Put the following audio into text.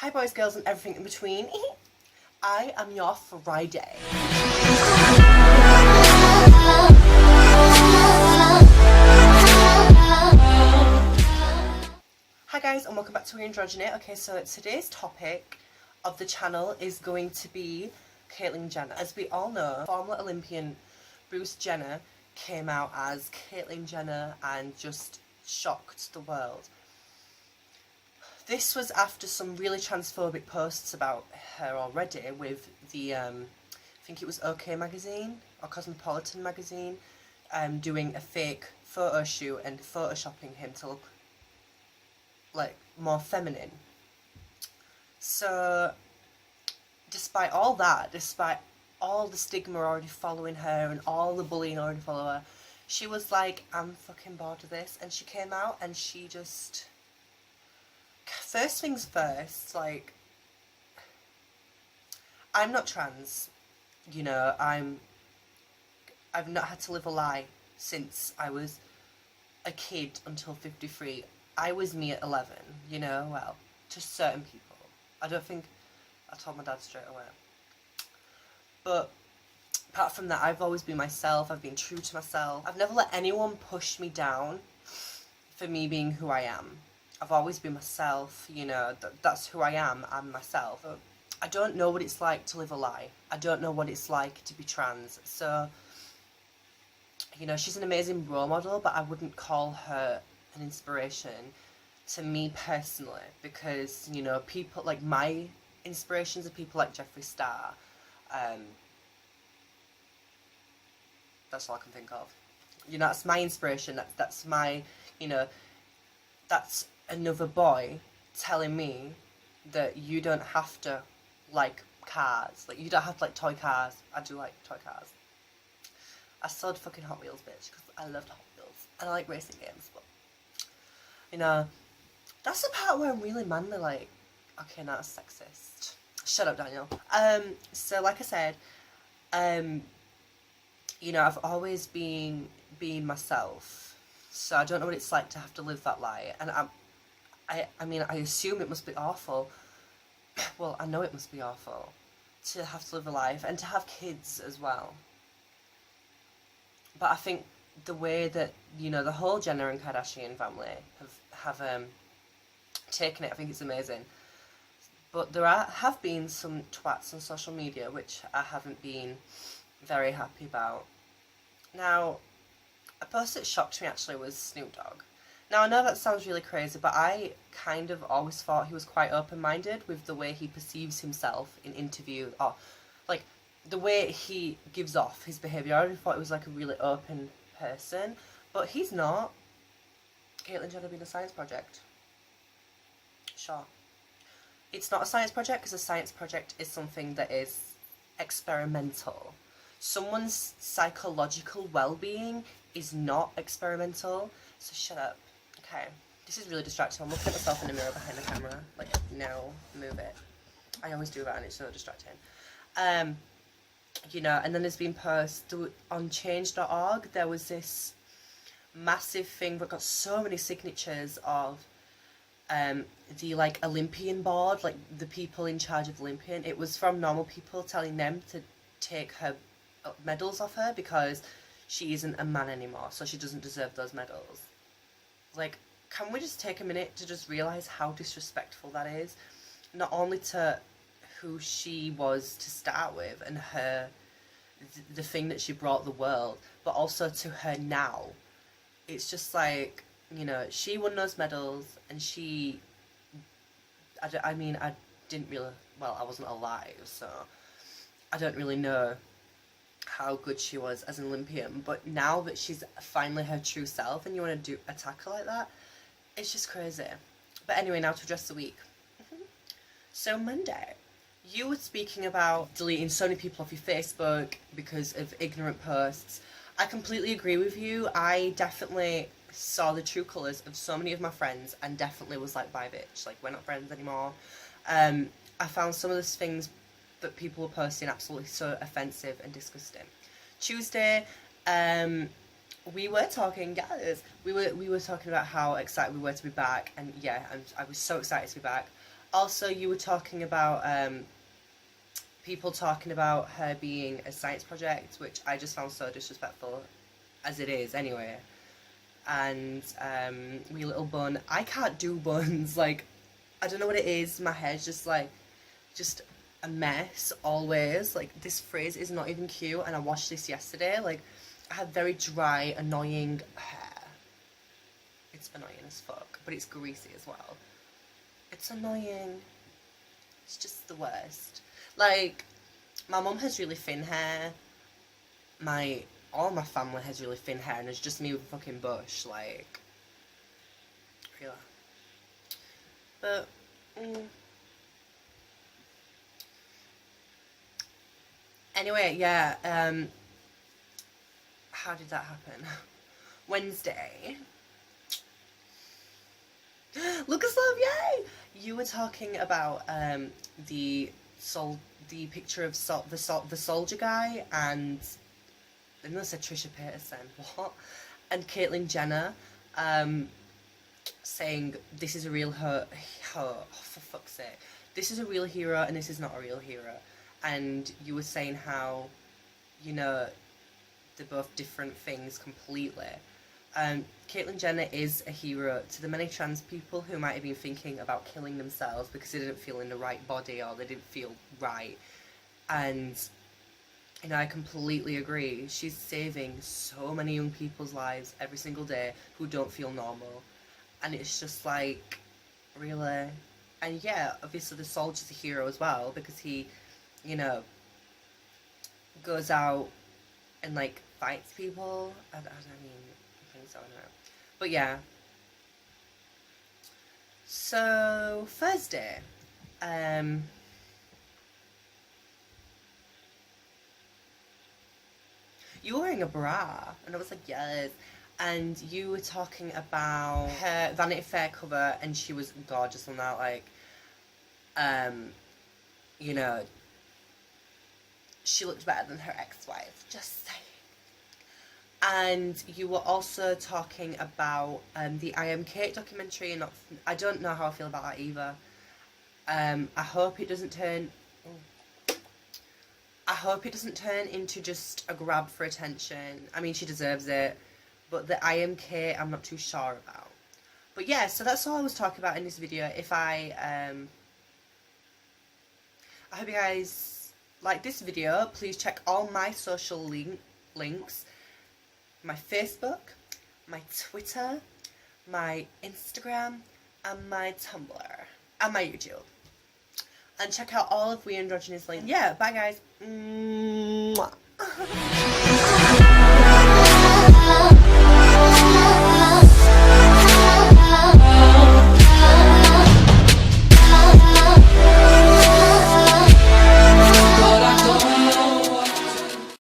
Hi boys, girls and everything in between. I am your Friday. Hi guys and welcome back to WeAreAndrogyny. Okay, so today's topic of the channel is going to be Caitlyn Jenner. As we all know, former Olympian Bruce Jenner came out as Caitlyn Jenner and just shocked the world. This was after some really transphobic posts about her already with the, I think it was OK magazine or Cosmopolitan magazine, doing a fake photo shoot and photoshopping him to look like more feminine. So despite all that, despite all the stigma already following her and all the bullying already following her, she was like, I'm fucking bored of this, and she came out and she just... First things first, like, I'm not trans, you know, I've not had to live a lie since I was a kid until 53. I was me at 11, you know, well, to certain people. I don't think I told my dad straight away. But apart from that, I've always been myself, I've been true to myself. I've never let anyone push me down for me being who I am. I've always been myself, you know, that's who I am, I'm myself. I don't know what it's like to live a lie. I don't know what it's like to be trans. So, you know, she's an amazing role model, but I wouldn't call her an inspiration to me personally, because, you know, people like my inspirations are people like Jeffree Star. That's all I can think of. You know, that's my inspiration, that's my, you know, that's another boy telling me that you don't have to like cars, like you don't have to like toy cars. I do like toy cars. I sold fucking Hot Wheels, bitch, because I loved Hot Wheels and I like racing games, but you know, that's the part where I'm really manly, like, okay, now that's sexist. Shut up, Daniel. So like I said, you know, I've always been myself, so I don't know what it's like to have to live that lie, and I mean, I assume it must be awful. Well, I know it must be awful to have to live a life and to have kids as well. But I think the way that, you know, the whole Jenner and Kardashian family have taken it, I think it's amazing. But there have been some twats on social media which I haven't been very happy about. Now, a post that shocked me actually was Snoop Dogg. Now, I know that sounds really crazy, but I kind of always thought he was quite open-minded with the way he perceives himself in interviews, or, like, the way he gives off his behaviour. I already thought he was, like, a really open person, but he's not. Caitlyn Jenner being a science project. Sure. It's not a science project, because a science project is something that is experimental. Someone's psychological well-being is not experimental, so shut up. Okay, this is really distracting. I'm looking at myself in the mirror behind the camera. Like, no, move it. I always do that and it's so distracting. You know, and then there's been posts on change.org. There was this massive thing that got so many signatures of the, like, Olympian board, like, the people in charge of Olympian. It was from normal people telling them to take her medals off her because she isn't a man anymore, so she doesn't deserve those medals. Like, can we just take a minute to just realise how disrespectful that is? Not only to who she was to start with and her, the thing that she brought the world, but also to her now. It's just like, you know, she won those medals and she... I mean, I didn't really... Well, I wasn't alive, so I don't really know how good she was as an Olympian, but now that she's finally her true self and you want to attack her like that, it's just crazy. But anyway, now to address the week. So Monday, you were speaking about deleting so many people off your Facebook because of ignorant posts. I completely agree with you. I definitely saw the true colours of so many of my friends and definitely was like, bye bitch, like, we're not friends anymore. I found some of those things that people were posting absolutely so offensive and disgusting. Tuesday, we were talking, guys, we were talking about how excited we were to be back, and yeah, I was so excited to be back. Also, you were talking about people talking about her being a science project, which I just found so disrespectful, as it is anyway. And wee little bun. I can't do buns. Like, I don't know what it is. My hair's just like, just a mess always. Like, this frizz is not even cute. And I washed this yesterday. Like, I had very dry, annoying hair. It's annoying as fuck, but it's greasy as well. It's annoying. It's just the worst. Like, my mum has really thin hair. All my family has really thin hair, and it's just me with a fucking bush. Like, really. But anyway, yeah. How did that happen? Wednesday. Lucas Love, yay! You were talking about the picture of the soldier guy, and I know I said Trisha Peterson, what? And Caitlyn Jenner, saying this is a real oh, for fuck's sake, this is a real hero and this is not a real hero. And you were saying how, you know, they're both different things completely. Caitlyn Jenner is a hero to the many trans people who might have been thinking about killing themselves because they didn't feel in the right body or they didn't feel right. And, you know, I completely agree. She's saving so many young people's lives every single day who don't feel normal. And it's just like, really? And yeah, obviously the soldier's a hero as well because he, you know, goes out and, like, fights people. I mean, I think so, anyway. But yeah. So, Thursday. You were wearing a bra. And I was like, yes. And you were talking about her Vanity Fair cover, and she was gorgeous on that. Like, you know, she looked better than her ex-wife. Just saying. And you were also talking about the I Am Kate documentary, and I don't know how I feel about that either. I hope it doesn't turn. I hope it doesn't turn into just a grab for attention. I mean, she deserves it, but the I Am Kate, I'm not too sure about. But yeah, so that's all I was talking about in this video. If I hope you guys like this video. Please check all my social links. My Facebook, my Twitter, my Instagram, and my Tumblr, and my YouTube. And check out all of WeAreAndrogyny's links. Yeah, bye guys. Mwah.